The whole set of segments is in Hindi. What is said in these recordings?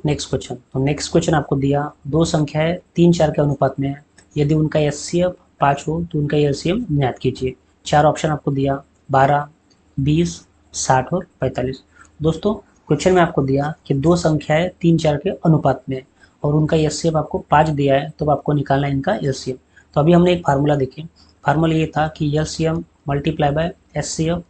Next question. तो नेक्स्ट क्वेश्चन आपको दिया, दो संख्याएं 3-4 के अनुपात में है, यदि उनका एचसीएफ 5 हो तो उनका एलसीएम ज्ञात कीजिए। चार ऑप्शन आपको दिया, 12, 20, 60 और 45। दोस्तों क्वेश्चन में आपको दिया कि दो संख्याएं 3-4 के अनुपात में है और उनका एचसीएफ आपको 5 दिया है, तो आपको निकालना है इनका एलसीएम। तो अभी हमने एक फार्मूला देखे, फार्मूला ये था कि LCM multiply by HCF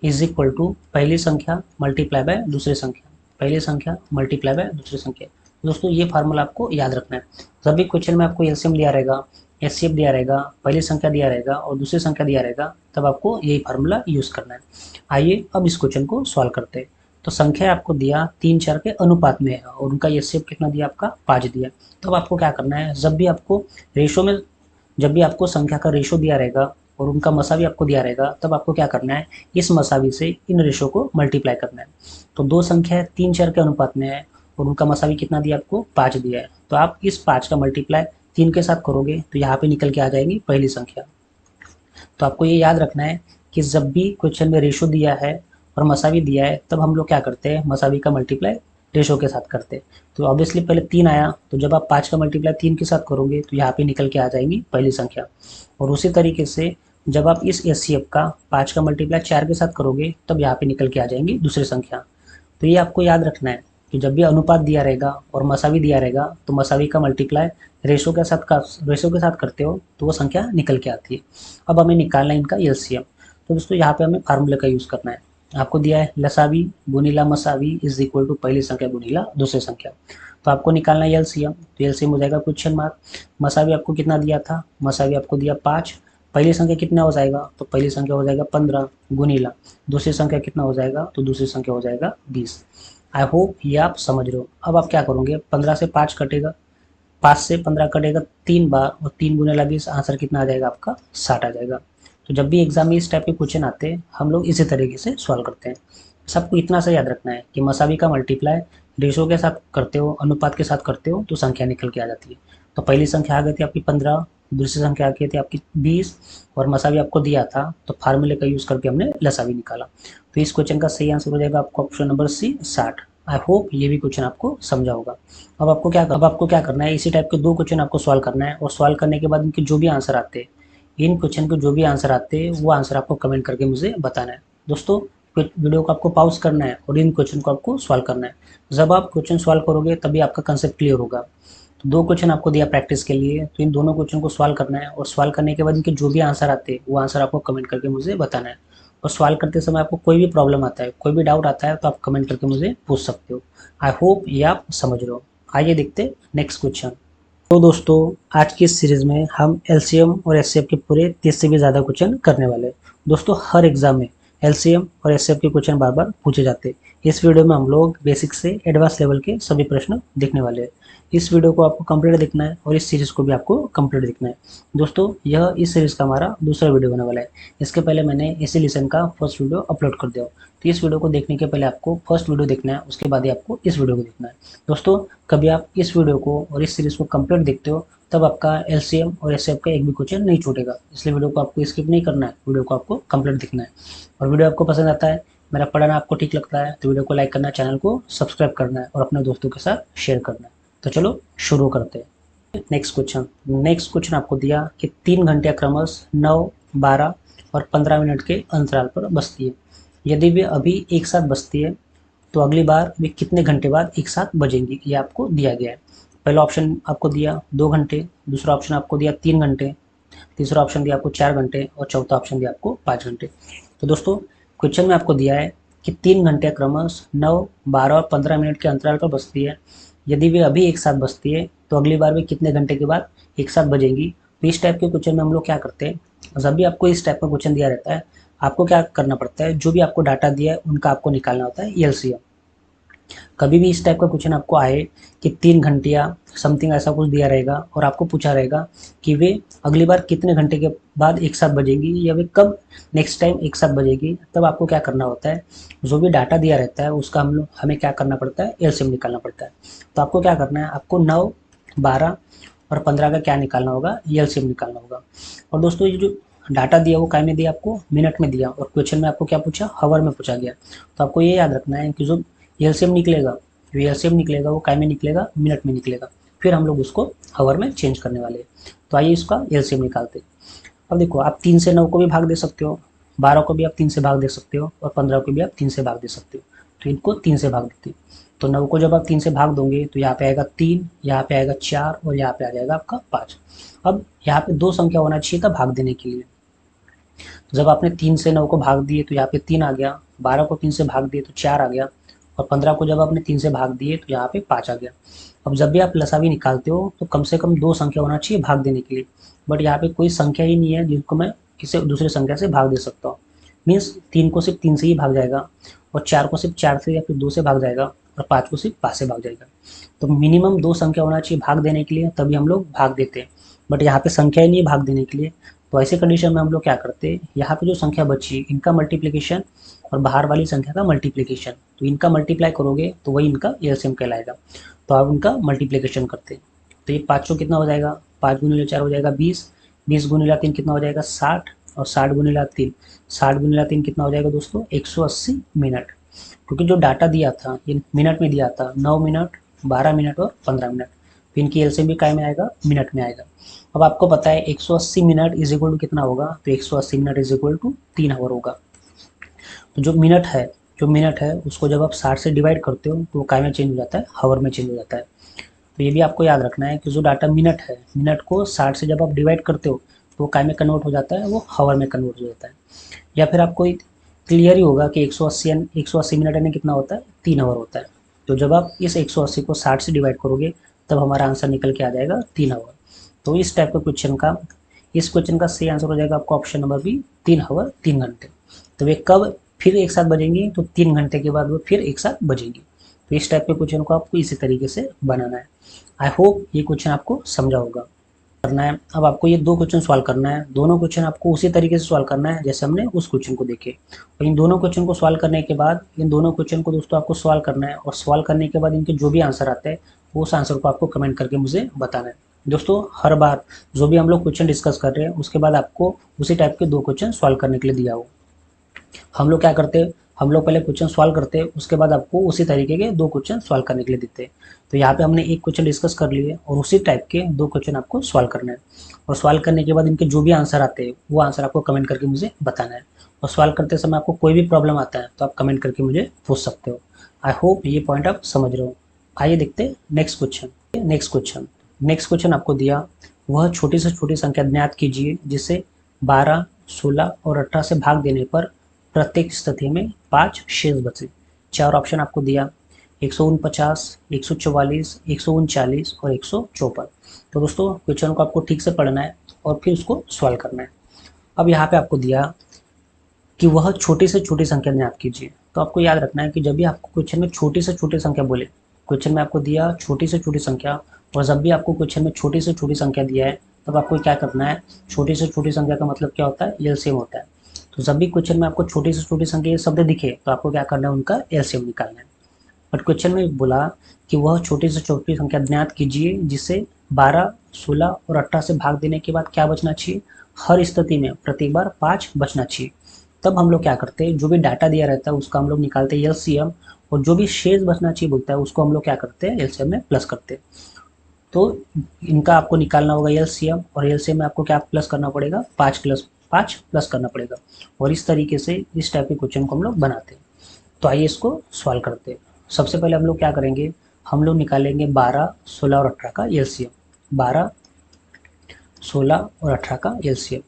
is equal to पहली संख्या मल्टीप्लाई बाय दूसरी संख्या, पहली संख्या मल्टीप्लाई बाय दूसरी संख्या। दोस्तों ये फार्मूला आपको याद रखना है। जब भी क्वेश्चन में आपको एलसीएम दिया रहेगा, एचसीएफ दिया रहेगा, पहली संख्या दिया रहेगा और दूसरी संख्या दिया रहेगा, तब आपको यही फार्मूला यूज़ करना है। आइए अब इस क्वेश्चन को सॉल्व करते हैं। तो संख्या आपको दिया 3-4 के अनुपात में है और उनका एचसीएफ कितना दिया, आपका 5 दिया। तब आपको क्या करना है, जब भी आपको रेशो में, जब भी आपको संख्या का रेशो दिया रहेगा और उनका मसावी आपको दिया रहेगा, तब आपको क्या करना है, इस मसावी से इन रेशो को मल्टीप्लाई करना है। तो दो संख्या 3-4 के अनुपात में है और उनका मसावी कितना दिया, आपको 5 दिया है। तो आप इस 5 का मल्टीप्लाई 3 के साथ करोगे तो यहाँ पे निकल के आ जाएगी पहली संख्या। तो आपको ये याद रखना है कि जब भी क्वेश्चन में रेशो दिया है और मसावी दिया है, तब हम लोग क्या करते हैं, मसावी का मल्टीप्लाई रेशो के साथ करते हैं। तो ऑब्वियसली पहले 3 आया, तो जब आप 5 का मल्टीप्लाई 3 के साथ करोगे तो यहाँ पे निकल के आ जाएगी पहली संख्या। और उसी तरीके से जब आप इस एचसीएफ का 5 का मल्टीप्लाई 4 के साथ करोगे, तब यहाँ पे निकल के आ जाएंगी दूसरी संख्या। तो ये आपको याद रखना है कि जब भी अनुपात दिया रहेगा और मसावी दिया रहेगा, तो मसावी का मल्टीप्लाई रेशो के साथ करते हो तो वो संख्या निकल के आती है। अब हमें निकालना है इनका एलसीएम। तो दोस्तों यहाँ पे हमें फार्मूले का यूज़ करना है। आपको दिया है लसावी गुनीला मसावी इज इक्वल टू पहली संख्या गुनीला दूसरी संख्या। तो आपको निकालना है एलसीएम। तो एलसीएम हो जाएगा क्वेश्चन मार्क, मसावी आपको कितना दिया था, मसावी आपको दिया 5, पहली संख्या कितना हो जाएगा, तो पहली संख्या हो जाएगा 15 गुनीला दूसरी संख्या कितना हो जाएगा, तो दूसरी संख्या हो जाएगा 20। आई होप ये आप समझ रहे हो। अब आप क्या करोगे, 15 से 5 कटेगा, 5 से 15 कटेगा 3 बार और 3 गुनीला 20, आंसर कितना आ जाएगा, आपका 60 आ जाएगा। तो जब भी एग्जाम में इस टाइप के क्वेश्चन आते हैं, हम लोग इसी तरीके से सॉल्व करते हैं। सबको इतना सा याद रखना है कि मसावी का मल्टीप्लाई रेशो के साथ करते हो, अनुपात के साथ करते हो, तो संख्या निकल के आ जाती है। तो पहली संख्या आ गई थी आपकी 15, दूसरी संख्या आ गई थी आपकी 20 और मसावी आपको दिया था, तो फार्मूले का यूज़ करके हमने लसावी निकाला। तो इस क्वेश्चन का सही आंसर हो जाएगा आपको option number C 60। I hope ये भी क्वेश्चन आपको समझा होगा। अब आपको क्या करना है, इसी टाइप के 2 क्वेश्चन आपको सॉल्व करना है और सॉल्व करने के बाद इनके जो भी आंसर आते हैं, इन क्वेश्चन के जो भी आंसर आते हैं, वो आंसर आपको कमेंट करके मुझे बताना है। दोस्तों वीडियो को आपको पॉज करना है और इन क्वेश्चन को आपको सॉल्व करना है। जब आप क्वेश्चन सॉल्व करोगे तभी आपका कंसेप्ट क्लियर होगा। तो 2 क्वेश्चन आपको दिया प्रैक्टिस के लिए, तो इन दोनों क्वेश्चन को सॉल्व करना है और सॉल्व करने के बाद इनके जो भी आंसर आते हैं, वो आंसर आपको कमेंट करके मुझे बताना है। और सॉल्व करते समय आपको कोई भी प्रॉब्लम आता है, कोई भी डाउट आता है, तो आप कमेंट करके मुझे पूछ सकते हो। आई होप ये आप समझ रहे हो। आइए देखते नेक्स्ट क्वेश्चन। तो दोस्तों आज की इस सीरीज़ में हम एलसीएम और एचसीएफ के पूरे 30 से भी ज़्यादा क्वेश्चन करने वाले हैं। दोस्तों हर एग्जाम में एलसीएम और एचसीएफ के क्वेश्चन बार बार पूछे जाते हैं। इस वीडियो में हम लोग बेसिक से एडवांस लेवल के सभी प्रश्न देखने वाले हैं। इस वीडियो को आपको कंप्लीट देखना है और इस सीरीज़ को भी आपको कंप्लीट देखना है। दोस्तों यह इस सीरीज़ का हमारा दूसरा वीडियो होने वाला है। इसके पहले मैंने इसी लेसन का फर्स्ट वीडियो अपलोड कर दिया। तो इस वीडियो को देखने के पहले आपको फर्स्ट वीडियो देखना है, उसके बाद ही आपको इस वीडियो को देखना है। दोस्तों कभी आप इस वीडियो को और इस सीरीज़ को कंप्लीट देखते हो, तब आपका एलसीएम और एचसीएफ का एक भी क्वेश्चन नहीं छूटेगा। इसलिए वीडियो को आपको स्किप नहीं करना है, वीडियो को आपको कंप्लीट देखना है। और वीडियो आपको पसंद आता है, मेरा पढ़ाना आपको ठीक लगता है, तो वीडियो को लाइक करना है, चैनल को सब्सक्राइब करना है और अपने दोस्तों के साथ शेयर करना है। तो चलो शुरू करते हैं। नेक्स्ट क्वेश्चन आपको दिया कि 3 घंटियाँ क्रमशः 9, 12 और 15 मिनट के अंतराल पर बजती है। यदि वे अभी एक साथ बजती है, तो अगली बार वे कितने घंटे बाद एक साथ बजेंगी, ये आपको दिया गया है। पहला ऑप्शन आपको दिया 2 घंटे, दूसरा ऑप्शन आपको दिया 3 घंटे, तीसरा ऑप्शन दिया आपको 4 घंटे और चौथा ऑप्शन दिया आपको 5 घंटे। तो दोस्तों क्वेश्चन में आपको दिया है कि 3 घंटे क्रमशः 9, 12 और 15 मिनट के अंतराल पर बजती है। यदि वे अभी एक साथ बजती है, तो अगली बार वे कितने घंटे के बाद एक साथ बजेंगी। तो इस टाइप के क्वेश्चन में हम लोग क्या करते हैं, जब भी आपको इस टाइप का क्वेश्चन दिया रहता है, आपको क्या करना पड़ता है, जो भी आपको डाटा दिया है उनका आपको निकालना होता है एलसीएम। कभी भी इस टाइप का क्वेश्चन आपको आए कि 3 घंटिया समथिंग ऐसा कुछ दिया रहेगा और आपको पूछा रहेगा कि वे अगली बार कितने घंटे के बाद एक साथ बजेगी या वे कब नेक्स्ट टाइम एक साथ बजेगी, तब आपको क्या करना होता है, जो भी डाटा दिया रहता है उसका हमें क्या करना पड़ता है, एलसीएम निकालना पड़ता है। तो आपको क्या करना है, आपको 9, 12 और 15 का क्या निकालना होगा, एलसीएम निकालना होगा। और दोस्तों ये जो डाटा दिया वो काय में दिया, आपको मिनट में दिया और क्वेश्चन में आपको क्या पूछा, हावर में पूछा गया। तो आपको ये याद रखना है कि जो एलसीएम निकलेगा जो एलसीएम निकलेगा वो काय में निकलेगा, मिनट में निकलेगा, फिर हम लोग उसको आवर में चेंज करने वाले हैं। तो आइए इसका एलसीएम निकालते हैं। अब देखो, आप 3 से 9 को भी भाग दे सकते हो, 12 को भी आप 3 से भाग दे सकते हो, और 15 को भी आप 3 से भाग दे सकते हो। तो इनको 3 से भाग देते हैं। तो 9 को जब आप 3 से भाग दोगे तो यहाँ पे आएगा 3, यहाँ पे आएगा 4 और यहाँ पे आ जाएगा आपका 5। अब यहाँ पे 2 संख्या होना चाहिए था भाग देने के लिए। जब आपने 3 से 9 को भाग दिए तो यहाँ पे 3 आ गया, 12 को 3 से भाग दिए तो 4 आ गया, और 15 को जब आपने 3 से भाग दिए तो यहाँ पे 5 आ गया। अब जब भी आप लसावी निकालते हो तो कम से कम 2 संख्या होना चाहिए भाग देने के लिए, बट यहाँ पे कोई संख्या ही नहीं है जिनको मैं किसी दूसरे संख्या से भाग दे सकता हूँ। मीन्स 3 को सिर्फ 3 से ही भाग जाएगा, और 4 को सिर्फ 4 से या फिर 2 से भाग जाएगा, और 5 को सिर्फ 5 से भाग जाएगा। तो मिनिमम 2 संख्या होना चाहिए भाग देने के लिए, तभी हम लोग भाग देते हैं, बट यहाँ पे संख्या ही नहीं है भाग देने के लिए। तो ऐसे कंडीशन में हम लोग क्या करते हैं, यहाँ पे जो संख्या बची इनका मल्टीप्लिकेशन और बाहर वाली संख्या का मल्टीप्लिकेशन, तो इनका मल्टीप्लाई करोगे तो वही इनका एलसीएम कहलाएगा। तो आप इनका मल्टीप्लिकेशन करते हैं। तो ये 500 कितना हो जाएगा, 5 गुणिले 4 हो जाएगा 20, 20 गुणिले 3 कितना हो जाएगा 60, और 60 गुणिले 3, 60 गुणिले 3 कितना हो जाएगा दोस्तों 180 मिनट। क्योंकि जो डाटा दिया था ये मिनट में दिया था, 9 मिनट, 12 मिनट और 15 मिनट, तो इनकी एलसीएम भी काय में आएगा, मिनट में आएगा। अब आपको पता है 180 मिनट इज इक्वल टू कितना होगा, तो 180 minute is equal to 3 hour होगा। तो जो मिनट है उसको जब आप 60 से डिवाइड करते हो तो वो काय में चेंज हो जाता है, हावर में चेंज हो जाता है। तो ये भी आपको याद रखना है कि जो डाटा मिनट है, मिनट को 60 से जब आप डिवाइड करते हो तो वो काय में कन्वर्ट हो जाता है, वो हावर में कन्वर्ट हो जाता है। या फिर आपको क्लियर ही होगा कि 180 मिनट यानी कितना होता है, 3 आवर होता है। तो जब आप इस 180 को 60 से डिवाइड करोगे तब हमारा आंसर निकल के आ जाएगा 3 आवर। तो इस टाइप के इस क्वेश्चन का सही आंसर हो जाएगा आपका ऑप्शन नंबर बी, 3 आवर 3 घंटे। तो वे कब फिर एक साथ बजेंगी, तो 3 घंटे के बाद वो फिर एक साथ बजेंगी। तो इस टाइप के क्वेश्चन को आपको इसी तरीके से बनाना है। आई होप ये क्वेश्चन आपको समझा होगा। करना है, अब आपको ये 2 क्वेश्चन सॉल्व करना है। दोनों क्वेश्चन आपको उसी तरीके से सॉल्व करना है जैसे हमने उस क्वेश्चन को देखे। और इन दोनों क्वेश्चन को सॉल्व करने के बाद इन दोनों क्वेश्चन को दोस्तों आपको सॉल्व करना है, और सॉल्व करने के बाद इनके जो भी आंसर आते हैं उस आंसर को आपको कमेंट करके मुझे बताना है। दोस्तों हर बार जो भी हम लोग क्वेश्चन डिस्कस कर रहे हैं उसके बाद आपको उसी टाइप के 2 क्वेश्चन सॉल्व करने के लिए दिया हो। हम लोग क्या करते हैं, हम लोग पहले क्वेश्चन सॉल्व करते हैं, उसके बाद आपको उसी तरीके के 2 क्वेश्चन सॉल्व करने के लिए देते हैं। तो यहाँ पे हमने एक क्वेश्चन डिस्कस कर लिए और उसी टाइप के 2 क्वेश्चन आपको सॉल्व करना है, और सॉल्व करने के बाद इनके जो भी आंसर आते हैं वो आंसर आपको कमेंट करके मुझे बताना है। और सॉल्व करते समय आपको कोई भी प्रॉब्लम आता है तो आप कमेंट करके मुझे पूछ सकते हो। आई होप ये पॉइंट आप समझ रहे हो। आइए देखते हैं नेक्स्ट क्वेश्चन आपको दिया, वह छोटी से छोटी संख्या ज्ञात कीजिए जिसे 12, 16 और 18 से भाग देने पर प्रत्येक स्थिति में 5 शेष बचे। 4 ऑप्शन आपको दिया, 149, 144, 139 और 154। तो दोस्तों क्वेश्चन को आपको ठीक से पढ़ना है और फिर उसको सॉल्व करना है। अब यहाँ पे आपको दिया कि वह छोटी से छोटी संख्या ज्ञात कीजिए। तो आपको याद रखना है कि जब भी आपको क्वेश्चन में छोटी से छोटी संख्या बोले, क्वेश्चन में आपको दिया छोटी से छोटी संख्या, और जब भी आपको क्वेश्चन में छोटी से छोटी संख्या दिया है तब आपको क्या करना है, छोटी से छोटी संख्या का मतलब क्या होता है, एलसीएम होता है। तो जब भी क्वेश्चन में आपको छोटी से छोटी संख्या शब्द दिखे तो आपको क्या करना है, उनका एलसीएम निकालना है। बट क्वेश्चन में बोला कि वह छोटी से छोटी संख्या ज्ञात कीजिए जिसे 12, 16 और 18 से भाग देने के बाद क्या बचना चाहिए, हर स्थिति में प्रत्येक बार 5 बचना चाहिए। तब हम लोग क्या करते हैं, जो भी डाटा दिया रहता है उसका हम लोग निकालते हैं एलसीएम, और जो भी शेष बचना चाहिए बोलता है उसको हम लोग क्या करते हैं, एलसीएम में प्लस करते हैं। तो इनका आपको निकालना होगा एलसीएम, और एलसीएम में आपको क्या प्लस करना पड़ेगा, 5 प्लस करना पड़ेगा। और इस तरीके से इस टाइप के क्वेश्चन को हम लोग बनाते हैं। तो आइए इसको सॉल्व करते हैं। सबसे पहले हम लोग क्या करेंगे, हम लोग निकालेंगे 12, 16 और 18 का एलसीएम। 12, 16 और 18 का एलसीएम।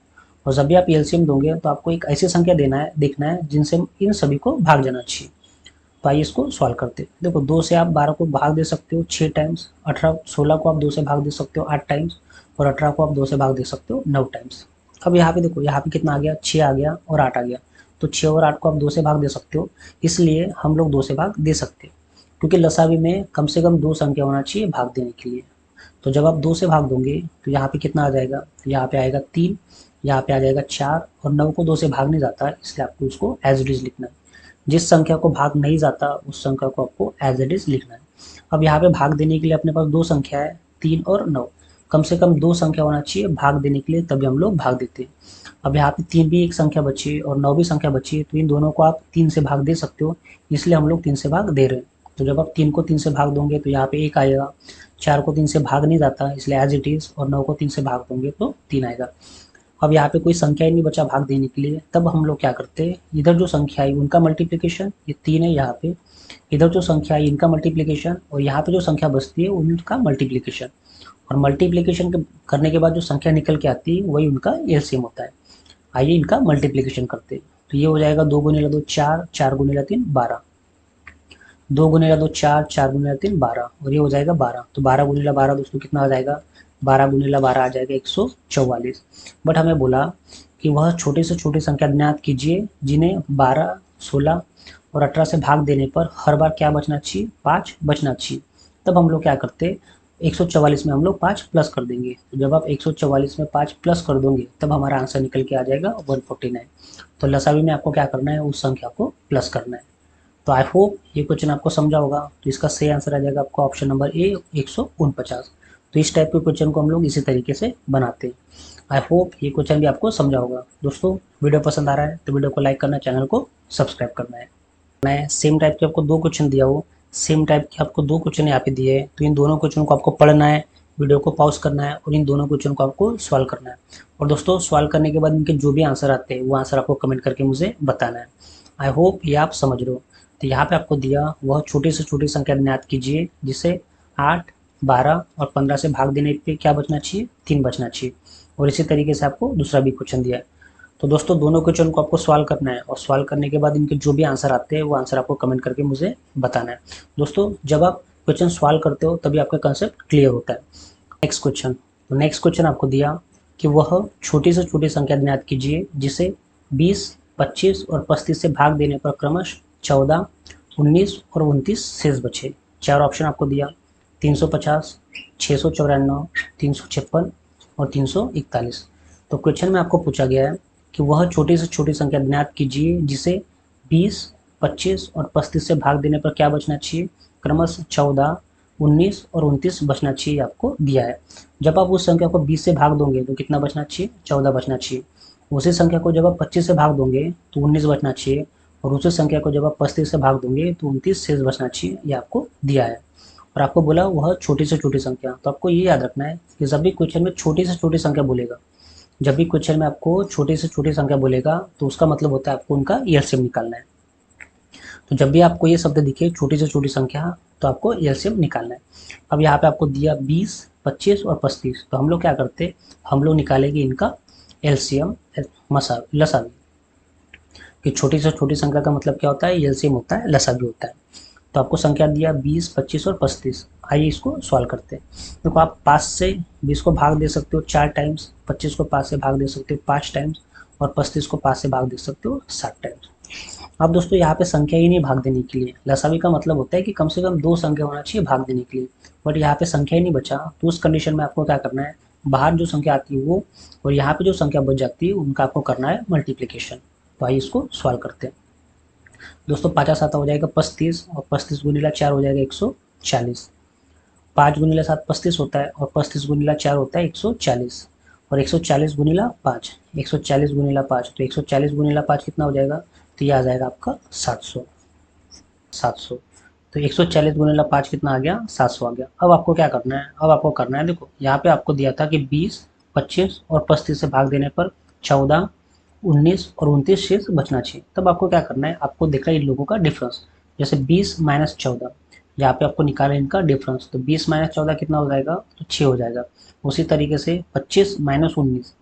और जब भी आप एलसीएम दोगे तो आपको एक ऐसी संख्या देखना है जिनसे इन सभी को भाग जाना चाहिए। तो आइए इसको सॉल्व करते हैं। देखो 2 से आप 12 को भाग दे सकते हो 6 टाइम्स, 16 को आप 2 से भाग दे सकते हो 8 टाइम्स, और 18 को आप 2 से भाग दे सकते हो 9 टाइम्स। अब यहाँ पे देखो, यहाँ पे कितना आ गया, 6 आ गया और 8 आ गया। तो 6 और 8 को आप 2 से भाग दे सकते हो, इसलिए हम लोग 2 से भाग दे सकते हैं, क्योंकि लसावी में कम से कम 2 संख्या होना चाहिए भाग देने के लिए। तो जब आप 2 से भाग दोगे तो यहाँ पे कितना आ जाएगा, तो यहाँ पे आएगा 3, यहाँ पे आ जाएगा 4, और 9 को 2 से भाग नहीं जाता है, इसलिए आपको उसको एज इट इज लिखना है। जिस संख्या को भाग नहीं जाता उस संख्या को आपको एज इट इज लिखना है। अब यहाँ पे भाग देने के लिए अपने पास 2 संख्या है, 3 और 9। कम से कम 2 संख्या होना चाहिए भाग देने के लिए, तभी हम लोग भाग देते हैं। अब यहाँ पे 3 भी एक संख्या बची और 9 भी संख्या बची है, तो इन दोनों को आप 3 से भाग दे सकते हो, इसलिए हम लोग 3 से भाग दे रहे हैं। तो जब आप 3 को 3 से भाग दोगे तो यहाँ पे 1 आएगा, 4 को 3 से भाग नहीं जाता इसलिए एज इट इज़, और 9 को 3 से भाग दोगे तो 3 आएगा। अब यहाँ पे कोई संख्या ही नहीं बचा भाग देने के लिए, तब हम लोग क्या करते हैं, इधर जो संख्या आई उनका मल्टीप्लिकेशन, ये 3 है यहाँ पे, इधर जो संख्या आई इनका मल्टीप्लिकेशन, और यहाँ पे जो संख्या बचती है उनका मल्टीप्लिकेशन, और मल्टीप्लिकेशन करने के बाद जो संख्या निकल के आती है वही उनका एलसीएम होता है। आइए इनका मल्टीप्लिकेशन करते हैं। तो ये हो जाएगा 2 गुणिला 2 4, 4 गुणिला 3 12, 2 गुणिला 2 4, 4 गुणिला 3 12, और ये हो जाएगा 12। तो 12 गुणिला 12 दोस्तों कितना आ जाएगा, 12 गुणिला 12 आ जाएगा 144। बट हमें बोला कि वह छोटी से छोटी संख्या ज्ञात कीजिए जिन्हें 12, 16 और 18 से भाग देने पर हर बार क्या बचना चाहिए, 5 बचना चाहिए। तब हम लोग क्या करते, 144 में हम लोग 5 प्लस कर देंगे। तो जब आप 144 में 5 प्लस कर दोगे तब हमारा आंसर निकल के आ जाएगा 149। तो लसावी में आपको क्या करना है, उस संख्या को प्लस करना है। तो आई होप ये क्वेश्चन आपको समझा होगा। तो इसका सही आंसर आ जाएगा आपको ऑप्शन नंबर ए 149। तो इस टाइप के क्वेश्चन को हम लोग इसी तरीके से बनाते हैं। आई होप ये क्वेश्चन भी आपको समझा होगा। दोस्तों वीडियो पसंद आ रहा है तो वीडियो को लाइक करना, चैनल को सब्सक्राइब करना है। मैं सेम टाइप के आपको 2 क्वेश्चन दिया हो, सेम टाइप के आपको 2 क्वेश्चन यहाँ पे दिए हैं, तो इन दोनों क्वेश्चन को आपको पढ़ना है, वीडियो को पॉज करना है और इन दोनों क्वेश्चन को आपको सॉल्व करना है। और दोस्तों सॉल्व करने के बाद इनके जो भी आंसर आते हैं वो आंसर आपको कमेंट करके मुझे बताना है। आई होप ये आप समझ रहे हो। तो यहाँ पे आपको दिया वह छोटी से छोटी संख्या ज्ञात कीजिए जिसे 8, 12 और 15 से भाग देने पे क्या बचना चाहिए, 3 बचना चाहिए। और इसी तरीके से आपको दूसरा भी क्वेश्चन दिया है। तो दोस्तों दोनों क्वेश्चन को आपको सॉल्व करना है, और सॉल्व करने के बाद इनके जो भी आंसर आते हैं वो आंसर आपको कमेंट करके मुझे बताना है। दोस्तों जब आप क्वेश्चन सॉल्व करते हो तभी आपका कंसेप्ट क्लियर होता है। नेक्स्ट क्वेश्चन, तो नेक्स्ट क्वेश्चन आपको दिया कि वह छोटी से छोटी संख्या ज्ञात कीजिए जिसे 20, 25 और 35 से भाग देने पर क्रमश 14, 19 और 29 शेष बचे। 4 ऑप्शन आपको दिया, 350, 694, 356 और 341। तो क्वेश्चन में आपको पूछा गया है कि वह छोटी से छोटी संख्या ज्ञात कीजिए जिसे 20, 25 और 35 से भाग देने पर क्या बचना चाहिए, क्रमशः 14, 19 और 29 बचना चाहिए आपको दिया है। जब आप उस संख्या को 20 से भाग दोगे तो कितना बचना चाहिए, 14 बचना चाहिए। उसी संख्या को जब आप 25 से भाग दोगे तो 19 बचना चाहिए, और उसी संख्या को जब आप 35 से भाग दोगे तो 29 शेष बचना चाहिए, ये आपको दिया है। और आपको बोला वह छोटी से छोटी संख्या, तो आपको ये याद रखना है कि जब भी क्वेश्चन में छोटी से छोटी संख्या बोलेगा, जब भी क्वेश्चन में आपको छोटी से छोटी संख्या बोलेगा तो उसका मतलब होता है आपको उनका एलसीएम निकालना है। तो जब भी आपको ये शब्द दिखे छोटी से छोटी संख्या तो आपको एलसीएम निकालना है। अब यहाँ पे आपको दिया 20, 25 और 35, तो हम लोग क्या करते, हम लोग निकालेंगे इनका एलसीएम लसावी। कि छोटी से छोटी संख्या का मतलब क्या होता है, एलसीएम होता है, लसावी होता है। तो आपको संख्या दिया 20, 25 और 35। आइए इसको सॉल्व करते हैं। देखो आप 5 से 20 को भाग दे सकते हो 4 टाइम्स, 25 को 5 से भाग दे सकते हो 5 टाइम्स, और 35 को 5 से भाग दे सकते हो 7 टाइम्स। अब दोस्तों यहाँ पे संख्या ही नहीं भाग देने के लिए, लसावी का मतलब होता है कि कम से कम 2 संख्या होना चाहिए भाग देने के लिए, बट यहाँ पे संख्या ही नहीं बचा। तो उस कंडीशन में आपको क्या करना है, बाहर जो संख्या आती है वो, और यहाँ पे जो संख्या बच जाती है उनका आपको करना है मल्टीप्लीकेशन। तो आइए इसको सॉल्व करते हैं। दोस्तों 5 7 हो जाएगा 35, और 35 गुणिला 4 हो जाएगा 140। 5 गुणिला 7 35 होता है, और 35 गुणिला 4 होता है 140, और 140 गुणिला 5, 140 गुणिला 5, तो 140 गुणिला 5 कितना हो जाएगा, तो ये आ जाएगा आपका 700। तो 140 गुणिला 5 कितना आ गया, 700 आ गया। अब आपको क्या करना है, अब आपको करना है, देखो यहाँ पे आपको दिया था कि 20, 25 और 35 से भाग देने पर 14, 19 और 29 शेष बचना चाहिए। तब आपको क्या करना है, आपको देखा इन लोगों का डिफरेंस, जैसे 20 माइनस 14, यहाँ पे आपको निकाला इनका डिफरेंस, तो 20 माइनस 14 कितना हो जाएगा, तो 6 हो जाएगा। उसी तरीके से 25 माइनस 19,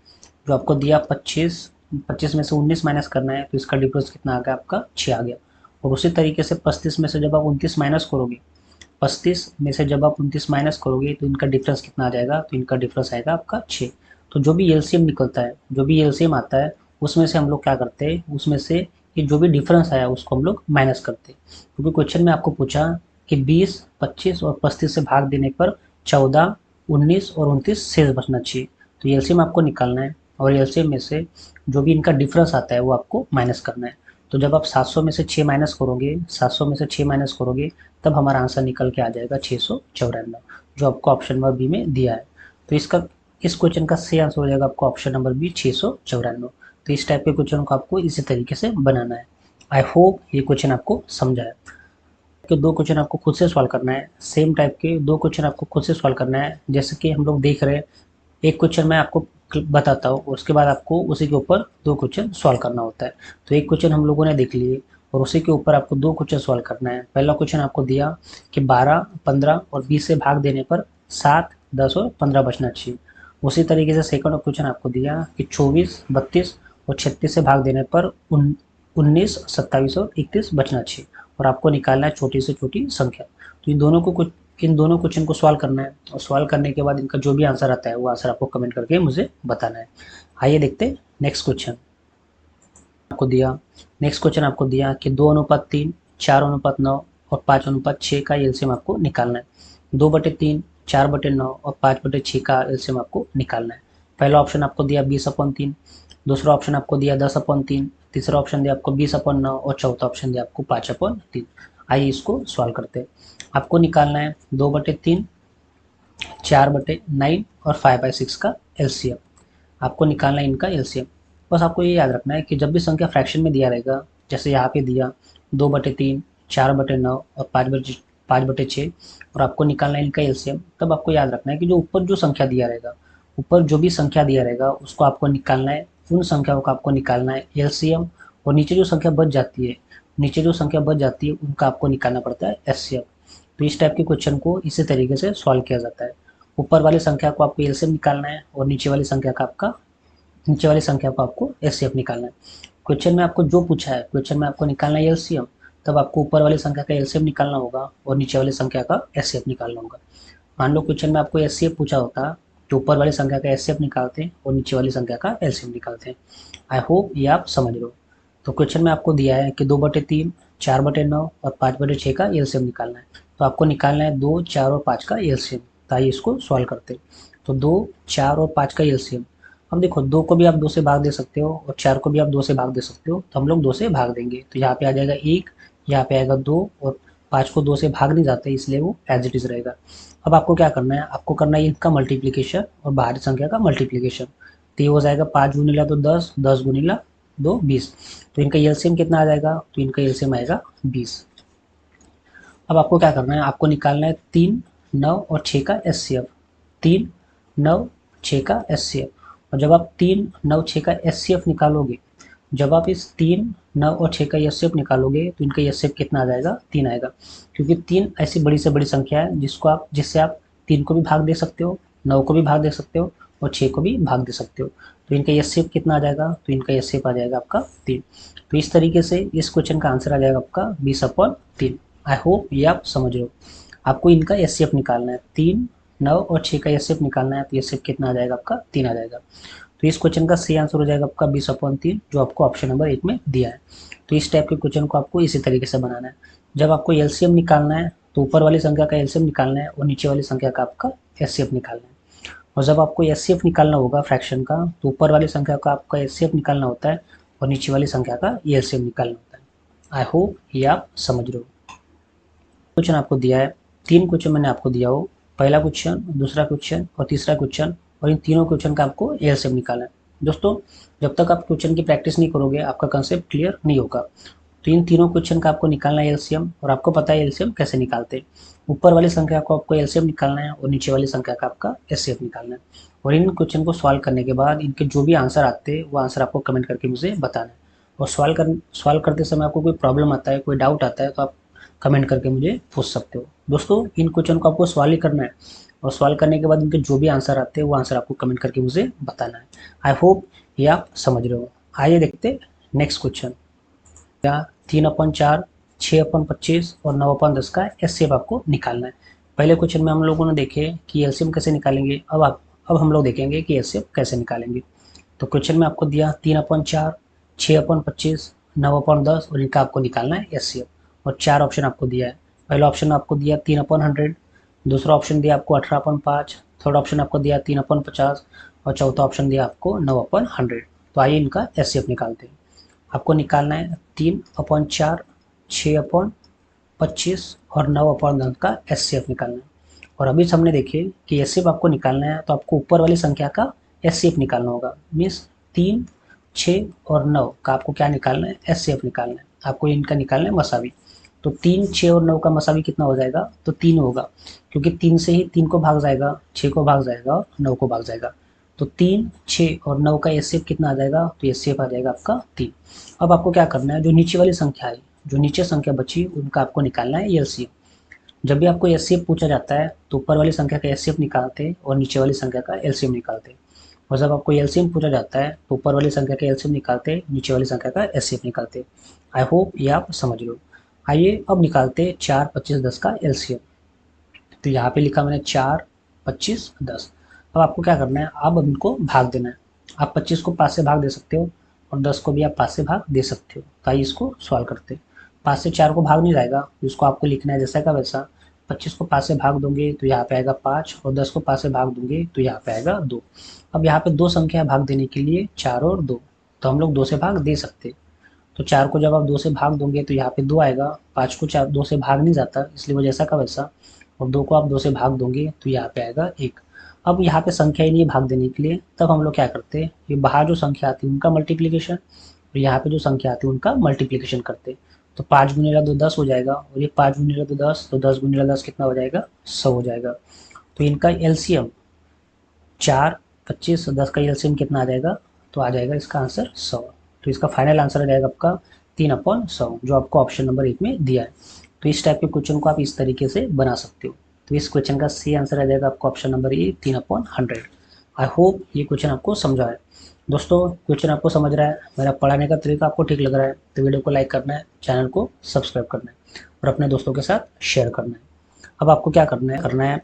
जो आपको दिया 25 में से 19 माइनस करना है, तो इसका डिफरेंस कितना आ गया आपका, 6 आ गया। और उसी तरीके से 35 में से जब आप 29 माइनस करोगे, 35 में से जब आप 29 माइनस करोगे तो इनका डिफरेंस कितना आ जाएगा, तो इनका डिफरेंस आएगा आपका 6। तो जो भी एलसीएम निकलता है, जो भी एलसीएम आता है उसमें से हम लोग क्या करते हैं, उसमें से ये जो भी डिफरेंस आया उसको हम लोग माइनस करते हैं। क्योंकि क्वेश्चन में आपको पूछा कि 20, 25 और 35 से भाग देने पर 14, 19 और 29 शेष बचना चाहिए। तो एलसीएम आपको निकालना है, और एलसीएम में से जो भी इनका डिफरेंस आता है वो आपको माइनस करना है। तो जब आप 700 में से 6 माइनस करोगे, 700 में से 6 माइनस करोगे, तब हमारा आंसर निकल के आ जाएगा 694, जो आपको ऑप्शन नंबर बी में दिया है। तो इस क्वेश्चन का सही आंसर हो जाएगा आपको ऑप्शन नंबर बी 694। तो इस टाइप के क्वेश्चन को आपको इसी तरीके से बनाना है। आई होप ये क्वेश्चन आपको समझा है। के दो क्वेश्चन आपको खुद से सॉल्व करना है, सेम टाइप के दो क्वेश्चन आपको खुद से सॉल्व करना है। जैसे कि हम लोग देख रहे हैं, एक क्वेश्चन मैं आपको बताता हूँ, उसके बाद आपको उसी के ऊपर दो क्वेश्चन सॉल्व करना होता है। तो एक क्वेश्चन हम लोगों ने देख लिए और उसी के ऊपर आपको दो क्वेश्चन सॉल्व करना है। पहला क्वेश्चन आपको दिया कि 12, 15 और 20 से भाग देने पर 7, 10 और 15 बचना चाहिए। उसी तरीके से सेकंड क्वेश्चन आपको दिया कि 24, 32 और 36 से भाग देने पर 19, 27 और 31 बचना चाहिए और आपको निकालना है छोटी से छोटी संख्या। तो इन दोनों क्वेश्चन को सॉल्व करना है और सॉल्व करने के बाद इनका जो भी आंसर आता है वो आंसर आपको कमेंट करके मुझे बताना है। आइए देखते हैं नेक्स्ट क्वेश्चन आपको दिया। नेक्स्ट क्वेश्चन आपको दिया कि 2:3, 4:9 और 5:6 का एलसीएम आपको निकालना है। 2/3, 4/9 और 5/6 का एलसीएम आपको निकालना है। पहला ऑप्शन आपको दिया 20/3, दूसरा ऑप्शन आपको दिया 10/3, तीसरा ऑप्शन दिया आपको 20/9 और चौथा ऑप्शन दिया आपको 5/3। आइए इसको सॉल्व करते हैं। आपको निकालना है 2/3, 4/9 और 5/6 का एलसीएम। आपको निकालना है इनका एलसीएम। बस आपको ये याद रखना है कि जब भी संख्या फ्रैक्शन में दिया रहेगा, जैसे यहाँ पे दिया 2/3, 4/9 और 5/6 और आपको निकालना है इनका एलसीएम, तब आपको याद रखना है कि जो ऊपर जो संख्या दिया रहेगा, ऊपर जो भी संख्या दिया रहेगा उसको आपको निकालना है, उन संख्याओं का आपको निकालना है एलसीएम और नीचे जो संख्या बच जाती है, उनका आपको निकालना पड़ता है एचसीएफ। तो इस टाइप के क्वेश्चन को इसी तरीके से सॉल्व किया जाता है। ऊपर वाली संख्या को आपको एलसीएम निकालना है और नीचे वाली संख्या को आपको एचसीएफ निकालना है। क्वेश्चन में आपको जो पूछा है, क्वेश्चन में आपको निकालना है एलसीएम, तब आपको ऊपर वाली संख्या का एलसीएम निकालना होगा और नीचे वाली संख्या का एचसीएफ निकालना होगा। मान लो क्वेश्चन में आपको एचसीएफ पूछा होता तो ऊपर वाली संख्या का एचसीएफ निकालते हैं और नीचे वाली संख्या का एलसीएम निकालते हैं। आई होप ये आप समझ लो। तो क्वेश्चन में आपको दिया है कि 2/3, 4/9 और 5/6 का एलसीएम निकालना है। तो आपको निकालना है 2, 4 और 5 का एलसीएम। तो आइए इसको सॉल्व करते हैं। तो 2, 4 और 5 का एलसीएम। अब देखो 2 को भी आप 2 से भाग दे सकते हो और 4 को भी आप 2 से भाग दे सकते हो, तो हम लोग 2 से भाग देंगे। तो यहाँ पे आ जाएगा 1, यहाँ पे आएगा 2 और 5 को 2 से भाग नहीं जाते इसलिए वो एज इट इज रहेगा। अब आपको क्या करना है, आपको करना है इनका मल्टीप्लीकेशन और बाहरी संख्या का मल्टीप्लीकेशन। तो ये हो जाएगा 5 गुणिला तो 10, 10 गुणिला 2, 20। तो इनका एलसीएम कितना आ जाएगा, तो इनका एलसीएम आएगा 20। अब आपको क्या करना है, आपको निकालना है 3, 9 और 6 का एचसीएफ। 3, 9, 6 का एचसीएफ। और जब आप 3, 9, 6 का एचसीएफ निकालोगे, जब आप इस 3, 9 और 6 का एचसीएफ निकालोगे तो इनका एचसीएफ कितना आ जाएगा, 3 आएगा। क्योंकि 3 ऐसी बड़ी से बड़ी संख्या है जिससे आप 3 को भी भाग दे सकते हो, 9 को भी भाग दे सकते हो और 6 को भी भाग दे सकते हो। तो इनका एचसीएफ कितना आ जाएगा, तो इनका एचसीएफ आ जाएगा आपका 3। तो इस तरीके से इस क्वेश्चन का आंसर आ जाएगा आपका 20/3। आई होप ये आप समझ रहे हो। आपको इनका एचसीएफ निकालना है, 3, 9 और 6 का एचसीएफ निकालना है। तो एचसीएफ कितना आ जाएगा आपका, 3 आ जाएगा। तो इस क्वेश्चन का सही आंसर हो जाएगा आपका 20/3, जो आपको ऑप्शन नंबर 1 में दिया है। तो इस टाइप के क्वेश्चन को आपको इसी तरीके से बनाना है। जब आपको एलसीएम निकालना है तो ऊपर वाली संख्या का एलसीएम निकालना है और नीचे वाली संख्या का आपका एचसीएफ निकालना है। और जब आपको एचसीएफ निकालना होगा फ्रैक्शन का, तो ऊपर वाली संख्या का आपका एचसीएफ निकालना होता है और नीचे वाली संख्या का एलसीएम निकालना होता है। आई होप ये आप समझ रहे हो। क्वेश्चन आपको दिया है, 3 क्वेश्चन मैंने आपको दिया हो, पहला क्वेश्चन, दूसरा क्वेश्चन और तीसरा क्वेश्चन, और इन तीनों क्वेश्चन का आपको एलसीएम निकालना है। दोस्तों जब तक आप क्वेश्चन की प्रैक्टिस नहीं करोगे आपका कंसेप्ट क्लियर नहीं होगा। तो इन तीनों क्वेश्चन का आपको निकालना है एलसीएम, और आपको पता है एलसीएम कैसे निकालते हैं। ऊपर वाली संख्या को आपको एलसीएम निकालना है और नीचे वाली संख्या का आपका एचसीएफ निकालना है। और इन क्वेश्चन को सॉल्व करने के बाद इनके जो भी आंसर आते हैं वो आंसर आपको कमेंट करके मुझे बताना है। और सॉल्व करते समय आपको कोई प्रॉब्लम आता है, कोई डाउट आता है, तो आप कमेंट करके मुझे पूछ सकते हो। दोस्तों इन क्वेश्चन को आपको सॉल्व ही करना है और सॉल्व करने के बाद इनके जो भी आंसर आते हैं वो आंसर आपको कमेंट करके मुझे बताना है। आई होप ये आप समझ रहे हो। आइए देखते नेक्स्ट क्वेश्चन। या 3/4, 6/25 और 9/10 का एचसीएफ आपको निकालना है। पहले क्वेश्चन में हम लोगों ने देखे कि एलसीएम कैसे निकालेंगे, अब हम लोग देखेंगे कि एचसीएफ कैसे निकालेंगे। तो क्वेश्चन में आपको दिया 3/4, 6/25, 9/10 और इनका आपको निकालना है एचसीएफ। और 4 ऑप्शन आपको दिया है। पहला ऑप्शन आपको दिया 3/100, दूसरा ऑप्शन दिया आपको 18/5, थर्ड ऑप्शन आपको दिया 3/50 और चौथा ऑप्शन दिया आपको 9/100। तो आइए इनका एचसीएफ निकालते हैं। आपको निकालना है 3/4, 6/25 और 9/10 का एचसीएफ निकालना है। और अभी हमने देखे कि एचसीएफ आपको निकालना है तो आपको ऊपर वाली संख्या का एचसीएफ निकालना होगा। मीन्स 3, 6 और 9 का आपको क्या निकालना है, एचसीएफ निकालना है। आपको इनका निकालना है मसावी। तो 3, 6 और 9 का मसावी कितना हो जाएगा, तो 3 होगा, क्योंकि 3 से ही 3 को भाग जाएगा, 6 को भाग जाएगा और 9 को भाग जाएगा। तो 3, 6 और 9 का एचसीएफ कितना आ जाएगा, तो एचसीएफ आ जाएगा आपका 3। अब आपको क्या करना है, जो नीचे वाली संख्या है, जो नीचे संख्या बची उनका आपको निकालना है एलसीएम। जब भी आपको एचसीएफ पूछा जाता है तो ऊपर वाली संख्या का एचसीएफ निकालते हैं और नीचे वाली संख्या का एलसीएम निकालते हैं, और जब आपको एलसीएम पूछा जाता है तो ऊपर वाली संख्या का एलसीएम निकालते हैं, नीचे वाली संख्या का एचसीएफ निकालते हैं। आई होप ये आप समझ रहे हो। आइए अब निकालते हैं 4, 25, 10 का एलसीएम। तो यहाँ पे लिखा मैंने 4, 25, 10। अब आपको क्या करना है, अब इनको भाग देना है। आप 25 को 5 से भाग दे सकते हो और 10 को भी आप 5 से भाग दे सकते हो। तो आइए इसको सॉल्व करते हैं। 5 से 4 को भाग नहीं जाएगा, इसको आपको लिखना है जैसा का वैसा। 25 को 5 से भाग दोगे तो यहाँ पे आएगा 5, और 10 को 5 से भाग दोगे तो यहाँ पे आएगा 2। अब यहाँ पे दो संख्या भाग देने के लिए 4 और 2, तो हम लोग 2 से भाग दे सकते हैं। तो 4 को जब आप 2 से भाग दोगे तो यहाँ पे 2 आएगा, 5 को 2 से भाग नहीं जाता, इसलिए वो जैसा का वैसा, और 2 को आप 2 से भाग दोगे तो यहाँ पे आएगा 1। अब यहाँ पे संख्या ही नहीं है भाग देने के लिए, तब हम लोग क्या करते हैं, ये बाहर जो संख्या आती है उनका मल्टीप्लिकेशन, और यहाँ पे जो संख्या आती है उनका मल्टीप्लिकेशन करते हैं। तो 5 गुणिला 2 10 हो जाएगा, और ये 5 गुणिला 2 10, तो 10 गुणिला 10 कितना हो जाएगा, 100 हो जाएगा। तो इनका एलसीएम 4, 25, 10 का एलसीएम कितना आ जाएगा, तो आ जाएगा इसका आंसर 100। तो इसका फाइनल आंसर आ जाएगा आपका 3/100, जो आपको ऑप्शन नंबर 1 में दिया है। तो इस टाइप के क्वेश्चन को आप इस तरीके से बना सकते हो। तो इस क्वेश्चन का सी आंसर आ जाएगा आपको option number A, 3/100। I hope ये क्वेश्चन आपको समझा है। दोस्तों क्वेश्चन आपको समझ रहा है, मेरा पढ़ाने का तरीका आपको ठीक लग रहा है, तो वीडियो को लाइक करना है, चैनल को सब्सक्राइब करना है और अपने दोस्तों के साथ शेयर करना है। अब आपको क्या करना है,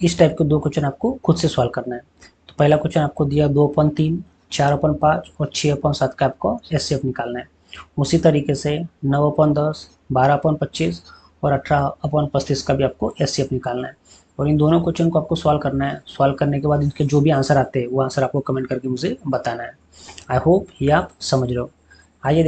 इस टाइप के दो क्वेश्चन आपको खुद से सॉल्व करना है। तो पहला क्वेश्चन आपको दिया 2/3, 4/5 और 6/7 का आपको एचसीएफ निकालना है। उसी तरीके से 9/10, 12/25 और 18/35 का भी आपको एचसीएफ निकालना है। और इन दोनों क्वेश्चन को आपको सॉल्व करना है। सॉल्व करने के बाद इनके जो भी आंसर आते हैं वो आंसर आपको कमेंट करके मुझे बताना है। आई होप ये आप समझ रहे हो। आइए